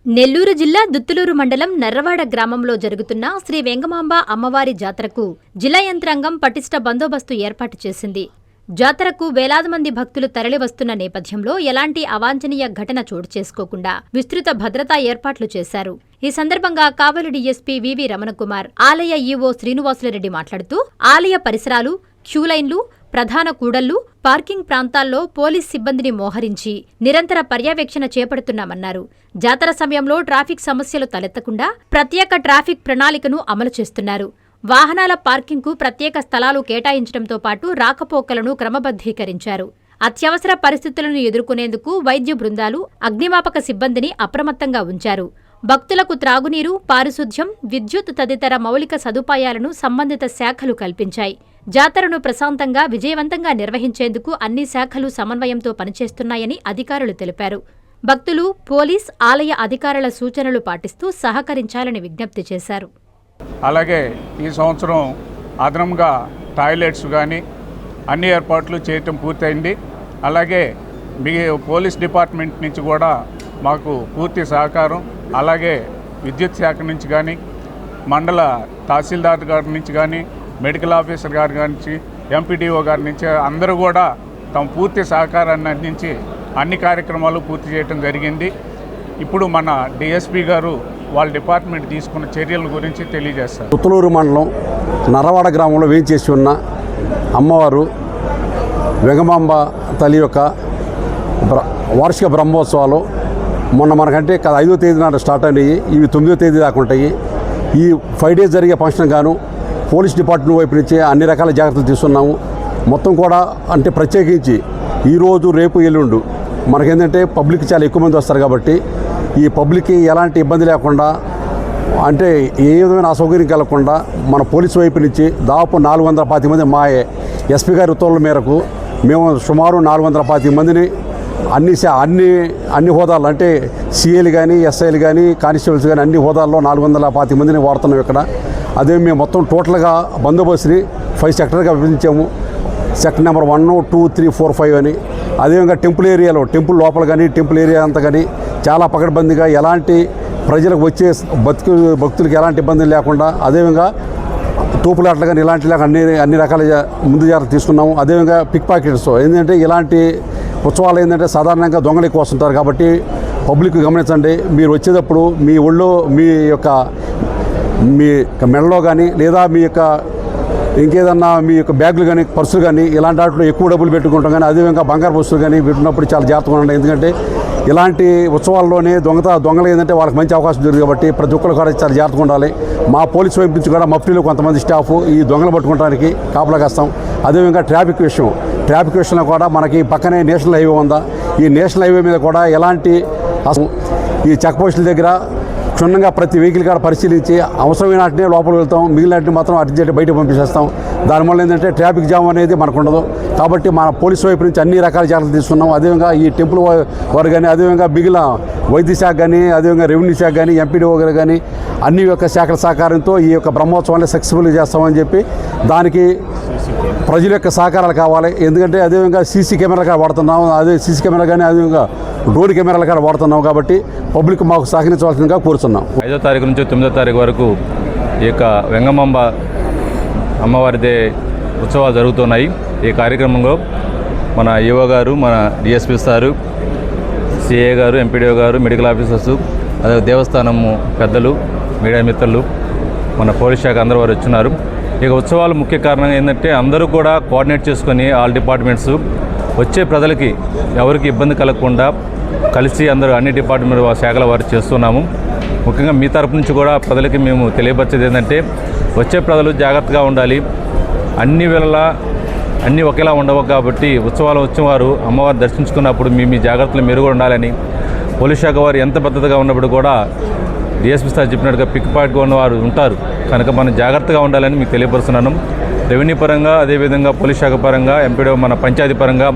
నెల్లూరు జిల్లా దుత్తులూరు మండలం నర్రవాడ గ్రామంలో జరుగుతున్న శ్రీ వెంగమాంబ అమ్మవారి జాతరకు జిల్లా యంత్రాంగం పటిష్ట బందోబస్తు ఏర్పాటు చేసింది. జాతరకు వేలాది మంది భక్తులు తరలివస్తున్న నేపథ్యంలో ఎలాంటి అవాంఛనీయ ఘటన చోటు చేసుకోకుండా విస్తృత భద్రతా ఏర్పాట్లు చేశారు. ఈ సందర్భంగా కావలి డీఎస్పీ వివి రమణకుమార్, ఆలయ ఈవో శ్రీనివాసులరెడ్డి మాట్లాడుతూ ఆలయ పరిసరాలు, క్యూలైన్లు, ప్రధాన కూడళ్లు, పార్కింగ్ ప్రాంతాల్లో పోలీస్ సిబ్బందిని మోహరించి నిరంతర పర్యవేక్షణ చేపడుతున్నామన్నారు. జాతర సమయంలో ట్రాఫిక్ సమస్యలు తలెత్తకుండా ప్రత్యేక ట్రాఫిక్ ప్రణాళికను అమలు చేస్తున్నారు. వాహనాల పార్కింగ్కు ప్రత్యేక స్థలాలు కేటాయించడంతో పాటు రాకపోకలను క్రమబద్ధీకరించారు. అత్యవసర పరిస్థితులను ఎదుర్కొనేందుకు వైద్య బృందాలు, అగ్నిమాపక సిబ్బందిని అప్రమత్తంగా ఉంచారు. భక్తులకు త్రాగునీరు, పారిశుధ్యం, విద్యుత్ తదితర మౌలిక సదుపాయాలను సంబంధిత శాఖలు కల్పించాయి. జాతరను ప్రశాంతంగా, విజయవంతంగా నిర్వహించేందుకు అన్ని శాఖలు సమన్వయంతో పనిచేస్తున్నాయని అధికారులు తెలిపారు. భక్తులు, పోలీస్, ఆలయ అధికారుల సూచనలు పాటిస్తూ సహకరించాలని విజ్ఞప్తి చేశారు. అలాగే ఈ సంవత్సరం అదనంగా టాయిలెట్స్ కానీ అన్ని ఏర్పాట్లు చేయటం పూర్తయింది. అలాగే మీ పోలీస్ డిపార్ట్మెంట్ నుంచి కూడా మాకు పూర్తి సహకారం, అలాగే విద్యుత్ శాఖ నుంచి కానీ, మండల తహసీల్దార్ గారి నుంచి కానీ, మెడికల్ ఆఫీసర్ గారి నుంచి, ఎంపీడీఓ గారి నుంచి అందరూ కూడా తమ పూర్తి సహకారాన్ని అందించి అన్ని కార్యక్రమాలు పూర్తి చేయడం జరిగింది. ఇప్పుడు మన డిఎస్పీ గారు వాళ్ళ డిపార్ట్మెంట్ తీసుకున్న చర్యల గురించి తెలియజేస్తారు. దుత్తులూరు మండలం నర్రవాడ గ్రామంలో వేయించేసి ఉన్న అమ్మవారు వెంగమాంబ తల్లి యొక్క వార్షిక బ్రహ్మోత్సవాలు మొన్న మనకంటే 5వ తేదీ నాడు స్టార్ట్ అయినాయి. ఇవి 9వ తేదీ దాకా ఉంటాయి. ఈ 5 days జరిగే ఫంక్షన్ గాను పోలీస్ డిపార్ట్మెంట్ వైపు నుంచి అన్ని రకాల జాగ్రత్తలు తీసుకున్నాము. మొత్తం కూడా అంటే ప్రత్యేకించి ఈరోజు, రేపు, ఎల్లుండు మనకేంటంటే పబ్లిక్ చాలా ఎక్కువ మంది వస్తారు కాబట్టి ఈ పబ్లిక్కి ఎలాంటి ఇబ్బంది లేకుండా, అంటే ఏ విధమైన అసౌకర్యం కలగకుండా మన పోలీసు వైపు నుంచి దాదాపు 420 మంది మా ఎస్పీ గారి ఉత్తర్వుల మేరకు మేము సుమారు 420 మందిని అన్ని హోదాలు, అంటే సిఐలు కానీ, ఎస్ఐలు కానీ, కానిస్టేబుల్స్ కానీ అన్ని హోదాల్లో 420 మందిని వాడుతున్నాం ఇక్కడ. అదే మేము మొత్తం టోటల్గా బందోబస్తుని 5 సెక్టర్గా విభజించాము. సెక్టర్ నెంబర్ 1, 2, 3, 4, 5 అని. అదేవిధంగా టెంపుల్ ఏరియాలో, టెంపుల్ లోపల కానీ, టెంపుల్ ఏరియా అంతా కానీ చాలా పకడ్బందీగా ఎలాంటి ప్రజలకు వచ్చే భక్తులకు ఎలాంటి ఇబ్బంది లేకుండా, అదేవిధంగా తూపులాట్లు కానీ ఇలాంటి అన్ని రకాల ముందు జాగ్రత్త తీసుకున్నాము. అదేవిధంగా పిక్ పాకెట్స్, ఏంటంటే ఇలాంటి ఉత్సవాలు ఏంటంటే సాధారణంగా దొంగలు ఎక్కువ వస్తుంటారు కాబట్టి పబ్లిక్ గమనించండి. మీరు వచ్చేటప్పుడు మీ ఒళ్ళో మీ మెడలో కానీ, లేదా మీ యొక్క ఇంకేదన్నా మీ యొక్క బ్యాగులు కానీ, పర్సులు కానీ ఇలాంటి వాటిలో ఎక్కువ డబ్బులు పెట్టుకుంటాం. కానీ అదేవిధంగా బంగారు వస్తువులు కానీ పెట్టుకున్నప్పుడు చాలా జాగ్రత్తగా ఉండండి. ఎందుకంటే ఇలాంటి ఉత్సవాల్లోనే దొంగలు ఏంటంటే వాళ్ళకి మంచి అవకాశం దొరికింది కాబట్టి ప్రతి ఒక్కరు కూడా చాలా జాగ్రత్తగా ఉండాలి. మా పోలీసు వైపు నుంచి కూడా మఫ్టీలో కొంతమంది స్టాఫ్ ఈ దొంగలు పట్టుకోవడానికి కాపలా కాస్తాం. అదేవిధంగా ట్రాఫిక్ విషయంలో కూడా మనకి పక్కనే నేషనల్ హైవే ఉందా, ఈ నేషనల్ హైవే మీద కూడా ఎలాంటి ఈ చెక్ పోస్టుల దగ్గర క్షుణ్ణంగా ప్రతి వెహికల్ కాడ పరిశీలించి అవసరమైన వాటినే లోపలికి వెళ్తాం, మిగిలిన వాటిని మాత్రం అర్జెంట్ బయటకు పంపించేస్తాం. దానివల్ల ఏంటంటే ట్రాఫిక్ జామ్ అనేది మనకు ఉండదు. కాబట్టి మన పోలీసు వైపు నుంచి అన్ని రకాల జాగ్రత్తలు తీసుకున్నాం. అదేవిధంగా ఈ టెంపుల్ వారు కానీ, అదేవిధంగా మిగిలిన వైద్య శాఖ కానీ, అదేవిధంగా రెవెన్యూ శాఖ కానీ, ఎంపీడీఓ గారు కానీ అన్ని యొక్క శాఖల సహకారంతో ఈ యొక్క బ్రహ్మోత్సవాన్ని సక్సెస్ఫుల్గా చేస్తామని చెప్పి, దానికి ప్రజల యొక్క సహకారాలు కావాలి. ఎందుకంటే అదేవిధంగా సీసీ కెమెరాలు కాడ వాడుతున్నాం, అదే సీసీ కెమెరా కానీ, అదేవిధంగా డ్రోన్ కెమెరాలు కాడ వాడుతున్నాం. కాబట్టి పబ్లిక్ మాకు సహకరించవలసిందిగా కోరుతున్నాం. 5వ తారీఖు నుంచి 9వ తారీఖు వరకు ఈ యొక్క వెంగమాంబ అమ్మవారిదే ఉత్సవాలు జరుగుతున్నాయి. ఈ కార్యక్రమంలో మన ఈవో గారు, మన డిఎస్పీ సారు, సిఏ గారు, ఎంపీడీఓ గారు, మెడికల్ ఆఫీసర్స్, అదే దేవస్థానము పెద్దలు, మీడియా మిత్రులు, మన పోలీస్ శాఖ అందరూ వారు వచ్చినారు. ఇక ఉత్సవాలు ముఖ్య కారణం ఏంటంటే అందరూ కూడా కోఆర్డినేట్ చేసుకొని ఆల్ డిపార్ట్మెంట్స్ వచ్చే ప్రజలకి ఎవరికి ఇబ్బంది కలగకుండా కలిసి అందరూ అన్ని డిపార్ట్మెంట్ శాఖల వారు చేస్తున్నాము. ముఖ్యంగా మీ తరపు నుంచి కూడా ప్రజలకి మేము తెలియపరిచేది ఏంటంటే వచ్చే ప్రజలు జాగ్రత్తగా ఉండాలి. అన్ని వేళలా అన్నీ ఒకేలా ఉండవు కాబట్టి ఉత్సవాలు వచ్చేవారు అమ్మవారు దర్శించుకున్నప్పుడు మీ జాగ్రత్తలు మెరుగు ఉండాలని పోలీస్ శాఖ వారు ఎంత భద్రతగా ఉన్నప్పుడు కూడా డిఎస్పీ సార్ చెప్పినట్టుగా పిక్ పాయింట్గా ఉన్నవారు ఉంటారు కనుక మనం జాగ్రత్తగా ఉండాలని మీకు తెలియపరుస్తున్నాను. రెవెన్యూ పరంగా, అదేవిధంగా పోలీస్ శాఖ పరంగా, ఎంపీడీఓ మన పంచాయతీ పరంగా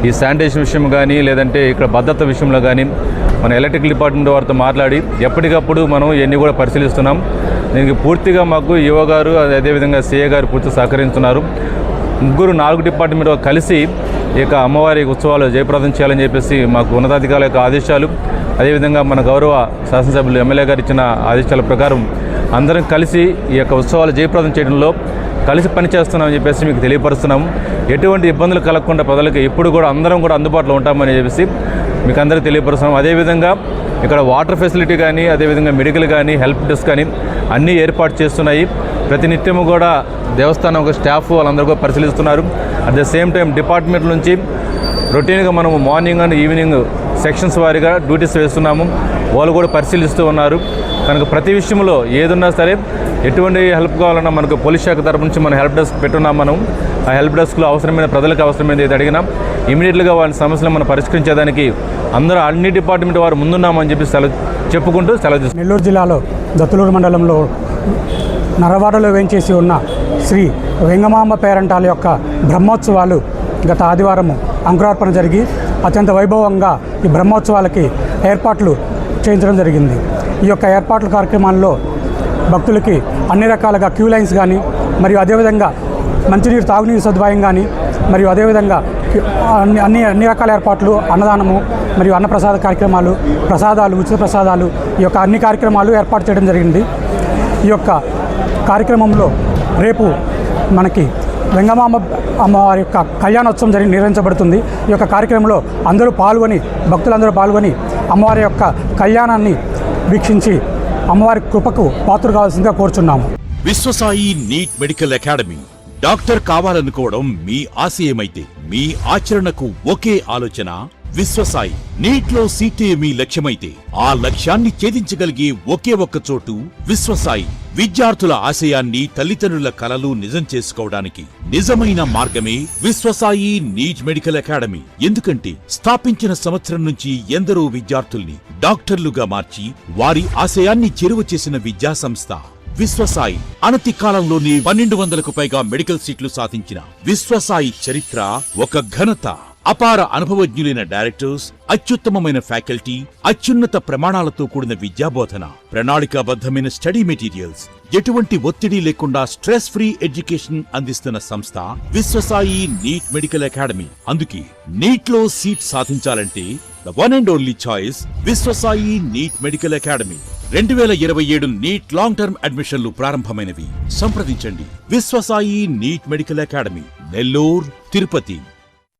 ఈ శానిటేషన్ విషయం కానీ, లేదంటే ఇక్కడ భద్రత విషయంలో కానీ మన ఎలక్ట్రికల్ డిపార్ట్మెంట్ వారితో మాట్లాడి ఎప్పటికప్పుడు మనం ఇవన్నీ కూడా పరిశీలిస్తున్నాం. దీనికి పూర్తిగా మాకు ఈవో గారు, అదేవిధంగా సిఏ గారు పూర్తి సహకరిస్తున్నారు. 4 డిపార్ట్మెంట్ కలిసి ఈ యొక్క అమ్మవారి ఉత్సవాలు జయప్రదం చేయాలని చెప్పేసి మాకు ఉన్నతాధికారుల యొక్క ఆదేశాలు, అదేవిధంగా మన గౌరవ శాసనసభ్యులు ఎమ్మెల్యే గారు ఇచ్చిన ఆదేశాల ప్రకారం అందరం కలిసి ఈ యొక్క ఉత్సవాలు జయప్రదం చేయడంలో కలిసి పనిచేస్తున్నామని చెప్పేసి మీకు తెలియపరుస్తున్నాము. ఎటువంటి ఇబ్బందులు కలగకుండా ప్రజలకు ఎప్పుడు కూడా అందరం కూడా అందుబాటులో ఉంటామని చెప్పేసి మీకు అందరికీ తెలియపరుస్తున్నాం. అదేవిధంగా ఇక్కడ వాటర్ ఫెసిలిటీ కానీ, అదేవిధంగా మెడికల్ కానీ, హెల్ప్ డెస్క్ కానీ అన్నీ ఏర్పాటు చేస్తున్నాయి. ప్రతినిత్యము కూడా దేవస్థానం ఒక స్టాఫ్ వాళ్ళందరూ కూడా పరిశీలిస్తున్నారు. At the same time department నుంచి రొటీన్గా మనము మార్నింగ్ అండ్ ఈవినింగ్ సెక్షన్స్ వారీగా డ్యూటీస్ వేస్తున్నాము. వాళ్ళు కూడా పరిశీలిస్తూ ఉన్నారు. కనుక ప్రతి విషయంలో ఏదున్నా సరే, ఎటువంటి హెల్ప్ కావాలన్నా మనకు పోలీస్ శాఖ తరపు నుంచి మనం హెల్ప్ డెస్క్ పెట్టున్నాం. మనం ఆ హెల్ప్ డెస్క్లో అవసరమైన ప్రజలకు అవసరమైనది ఏది అడిగినా ఇమీడియట్గా వాళ్ళ సమస్యలు మనం పరిష్కరించేదానికి అందరూ అన్ని డిపార్ట్మెంట్ వారు ముందున్నామని చెప్పి చెప్పుకుంటూ సెలవు. నెల్లూరు జిల్లాలో దత్తులూరు మండలంలో నరవాడలో వేంచేసి ఉన్న శ్రీ వెంగమాంబ పేరంటాల యొక్క బ్రహ్మోత్సవాలు గత ఆదివారము అంకురార్పణ జరిగి అత్యంత వైభవంగా ఈ బ్రహ్మోత్సవాలకి ఏర్పాట్లు చేయించడం జరిగింది. ఈ యొక్క ఏర్పాట్ల కార్యక్రమాల్లో భక్తులకి అన్ని రకాలుగా క్యూ లైన్స్ కానీ, మరియు అదేవిధంగా మంచినీరు తాగునీరు సదుపాయం కానీ, మరియు అదేవిధంగా అన్ని రకాల ఏర్పాట్లు, అన్నదానము మరియు అన్నప్రసాద కార్యక్రమాలు, ప్రసాదాలు, ఉచిత ప్రసాదాలు, ఈ యొక్క అన్ని కార్యక్రమాలు ఏర్పాటు చేయడం జరిగింది. ఈ యొక్క కార్యక్రమంలో రేపు మనకి వెంగమాంబ అమ్మవారి యొక్క కళ్యాణోత్సవం నిర్వహించబడుతుంది. ఈ యొక్క కార్యక్రమంలో భక్తులందరూ పాల్గొని అమ్మవారి యొక్క కళ్యాణాన్ని వీక్షించి అమ్మవారి కృపకు పాత్రలు కావాల్సిందిగా కోరుచున్నాము. Vishwasai NEET medical academy. Doctor కావాలనుకోవడం మీ ఆశయమైతే మీ ఆచరణకు ఒకే ఆలోచన విశ్వసాయి. నీట్లో సీటే మీ లక్ష్యమైతే ఆ లక్ష్యాన్ని ఛేదించగలిగే ఒకే ఒక్క చోటు విశ్వసాయి. విద్యార్థుల ఆశయాన్ని, తల్లిదండ్రుల కలలు నిజం చేసుకోవడానికి నిజమైన మార్గమే విశ్వసాయి నీట్ మెడికల్ అకాడమీ. ఎందుకంటే స్థాపించిన సంవత్సరం నుంచి ఎందరో విద్యార్థుల్ని డాక్టర్లుగా మార్చి వారి ఆశయాన్ని చేరువ చేసిన విద్యా సంస్థ విశ్వసాయి. అనతి కాలంలోనే 1200కు పైగా మెడికల్ సీట్లు సాధించిన విశ్వసాయి చరిత్ర ఒక ఘనత. అపార అనుభవజ్ఞులైన డైరెక్టర్స్, అత్యుత్తమమైన ఫ్యాకల్టీ, అత్యున్నత ప్రమాణాలతో కూడిన విద్యాబోధన, ప్రణాళికాబద్ధమైన స్టడీ మెటీరియల్స్, ఎటువంటి ఒత్తిడి లేకుండా స్ట్రెస్ ఫ్రీ ఎడ్యుకేషన్ అందిస్తున్న సంస్థ విశ్వసాయి నీట్ మెడికల్ అకాడమీ. అందుకే నీట్ లో సీట్ సాధించాలంటే the one and only choice Viswasai NEET medical academy. 2027 NEET long term అడ్మిషన్లు ప్రారంభమైనవి. సంప్రదించండి Viswasai NEET medical academy, Nellore, Tirupati.